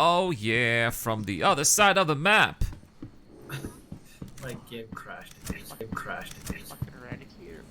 Oh yeah, from the other side of the map. My game crashed. Game crashed. Fucking Eradicator.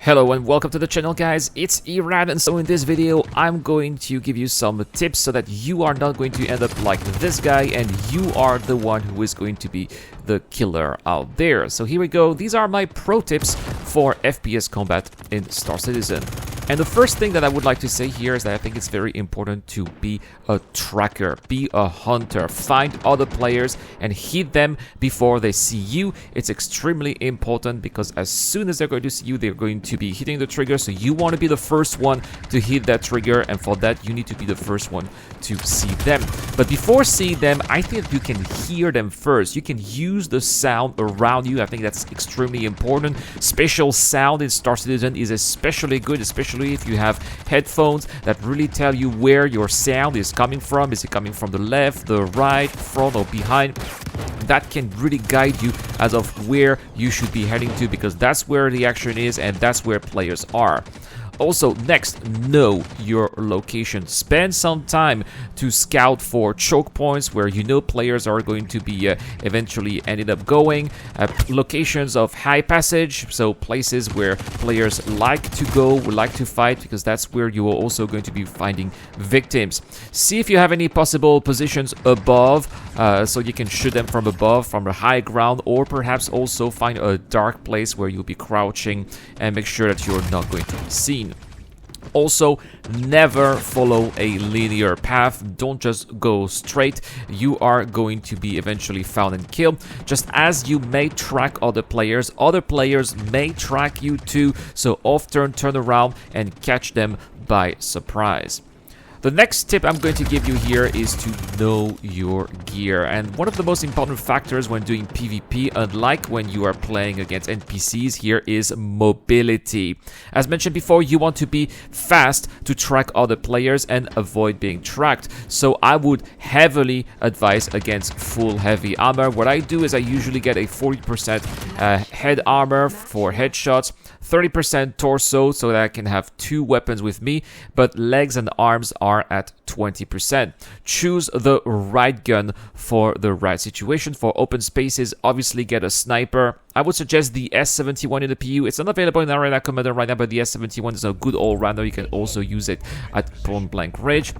Hello and welcome to the channel, guys. It's Erad, and so in this video I'm going to give you some tips so that you are not going to end up like this guy and you are the one who is going to be the killer out there. So here we go. These are my pro tips for FPS combat in Star Citizen. And the first thing that I would like to say here is that I think it's very important to be a tracker, be a hunter, find other players and hit them before they see you. It's extremely important because as soon as they're going to see you, they're going to be hitting the trigger. So you want to be the first one to hit that trigger, and for that you need to be the first one to see them. But before seeing them, I think you can hear them first. You can use the sound around you. I think that's extremely important. Spatial sound in Star Citizen is especially good, especially if you have headphones that really tell you where your sound is coming from. Is it coming from the left, the right, front, or behind? That can really guide you as of where you should be heading to, because that's where the action is and that's where players are. Also, next, know your location. Spend some time to scout for choke points where you know players are going to be eventually ended up going. Locations of high passage, so places where players like to go, like to fight, because that's where you are also going to be finding victims. See if you have any possible positions above, so you can shoot them from above, from the high ground, or perhaps also find a dark place where you'll be crouching and make sure that you're not going to be seen. Also, never follow a linear path. Don't just go straight. You are going to be eventually found and killed. Just as you may track other players may track you too. So often turn around and catch them by surprise. The next tip I'm going to give you here is to know your gear. And one of the most important factors when doing PvP, unlike when you are playing against NPCs here, is mobility. As mentioned before, you want to be fast to track other players and avoid being tracked. So I would heavily advise against full heavy armor. What I do is I usually get a 40% head armor for headshots, 30% torso so that I can have two weapons with me, but legs and arms are at 20%. Choose the right gun for the right situation. For open spaces, obviously get a sniper. I would suggest the S71 in the PU. It's not available in Arena Commander right now, but the S71 is a good all-rounder. You can also use it at point blank range.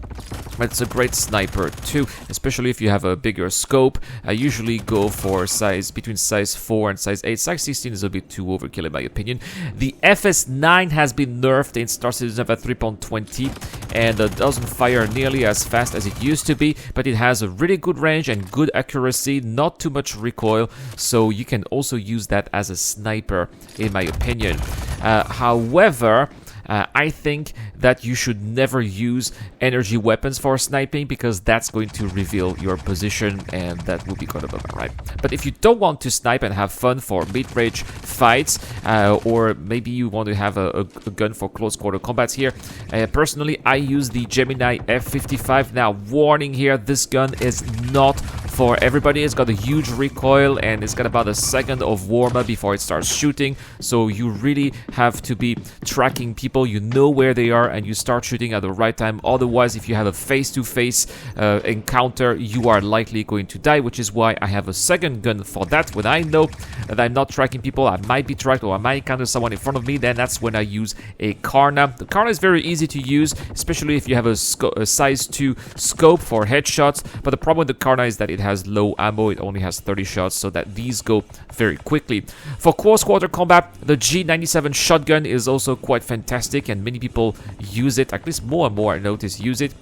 It's a great sniper too, especially if you have a bigger scope. I usually go for between size 4 and size 8. Size 16 is a bit too overkill in my opinion. The FS9 has been nerfed in Star Citizen at 3.20 and doesn't fire nearly as fast as it used to be, but it has a really good range and good accuracy, not too much recoil, so you can also use that as a sniper in my opinion. However, I think that you should never use energy weapons for sniping because that's going to reveal your position and that will be kind of a right. But if you don't want to snipe and have fun for mid-range fights, or maybe you want to have a gun for close quarter combats here, personally I use the Gemini F55. Now, warning here, this gun is not for everybody. It's got a huge recoil and it's got about a second of warm-up before it starts shooting, so you really have to be tracking people. You know where they are and you start shooting at the right time. Otherwise, if you have a face-to-face encounter, you are likely going to die, which is why I have a second gun for that. When I know that I'm not tracking people, I might be tracked or I might encounter someone in front of me, then that's when I use a Karna. The Karna is very easy to use, especially if you have a size 2 scope for headshots, but the problem with the Karna is that it has low ammo. It only has 30 shots, so that these go very quickly. For close quarter combat, the G97 shotgun is also quite fantastic and many people use it, at least more and more I notice use it.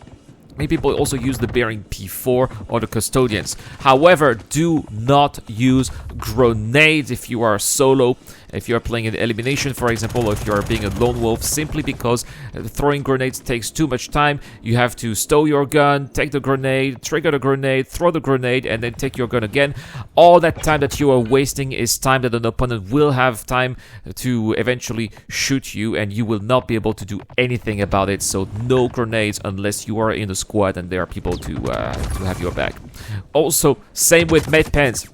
Many people also use the Bearing P4 or the Custodians. However, do not use grenades if you are solo, if you are playing an elimination, for example, or if you are being a lone wolf, simply because throwing grenades takes too much time. You have to stow your gun, take the grenade, trigger the grenade, throw the grenade, and then take your gun again. All that time that you are wasting is time that an opponent will have time to eventually shoot you, and you will not be able to do anything about it. So no grenades unless you are in a squad and there are people to have your back. Also, same with med pens.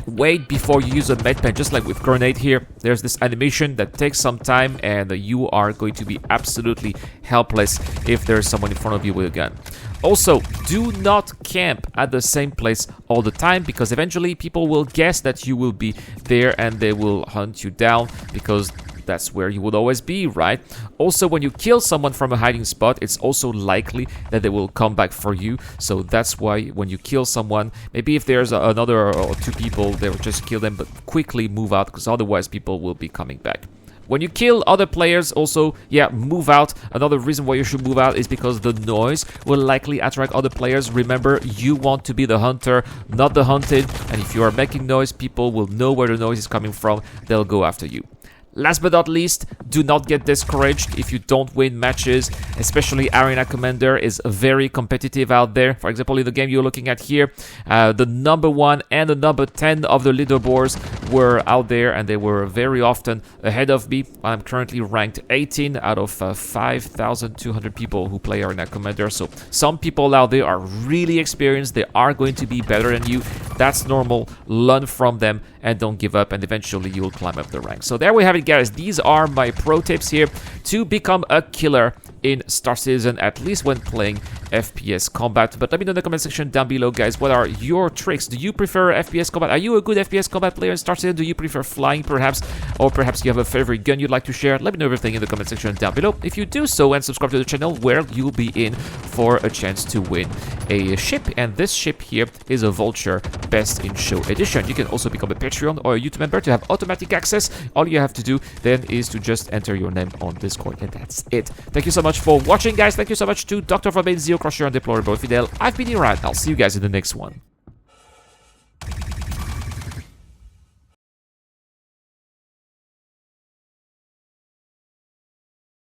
wait before you use a med pen, just like with grenade here. There's this animation that takes some time, and you are going to be absolutely helpless if there's someone in front of you with a gun. Also, do not camp at the same place all the time, because eventually people will guess that you will be there and they will hunt you down, because that's where you would always be, right? Also, when you kill someone from a hiding spot, it's also likely that they will come back for you. So that's why when you kill someone, maybe if there's another or two people, they will just kill them, but quickly move out, because otherwise people will be coming back. When you kill other players, also, yeah, move out. Another reason why you should move out is because the noise will likely attract other players. Remember, you want to be the hunter, not the hunted. And if you are making noise, people will know where the noise is coming from. They'll go after you. Last but not least, do not get discouraged if you don't win matches. Especially Arena Commander is very competitive out there. For example, in the game you're looking at here, the number 1 and the number 10 of the leaderboards were out there, and they were very often ahead of me. I'm currently ranked 18 out of 5,200 people who play Arena Commander. So some people out there are really experienced. They are going to be better than you. That's normal. Learn from them and don't give up, and eventually you will climb up the ranks. So there we have it, guys. These are my pro tips here to become a killer in Star Citizen, at least when playing FPS combat. But let me know in the comment section down below, guys, what are your tricks? Do you prefer FPS combat? Are you a good FPS combat player in Star Citizen? Do you prefer flying, perhaps? Or perhaps you have a favorite gun you'd like to share? Let me know everything in the comment section down below. If you do so, and subscribe to the channel, where you'll be in for a chance to win a ship. And this ship here is a Vulture Best in Show Edition. You can also become a Patreon or a YouTube member to have automatic access. All you have to do then is to just enter your name on Discord, and that's it. Thank you so much for watching, guys. Thank you so much to Dr. Verbain, Zero Crusher, and Deplorable Fidel. I've been Erad. I'll see you guys in the next one.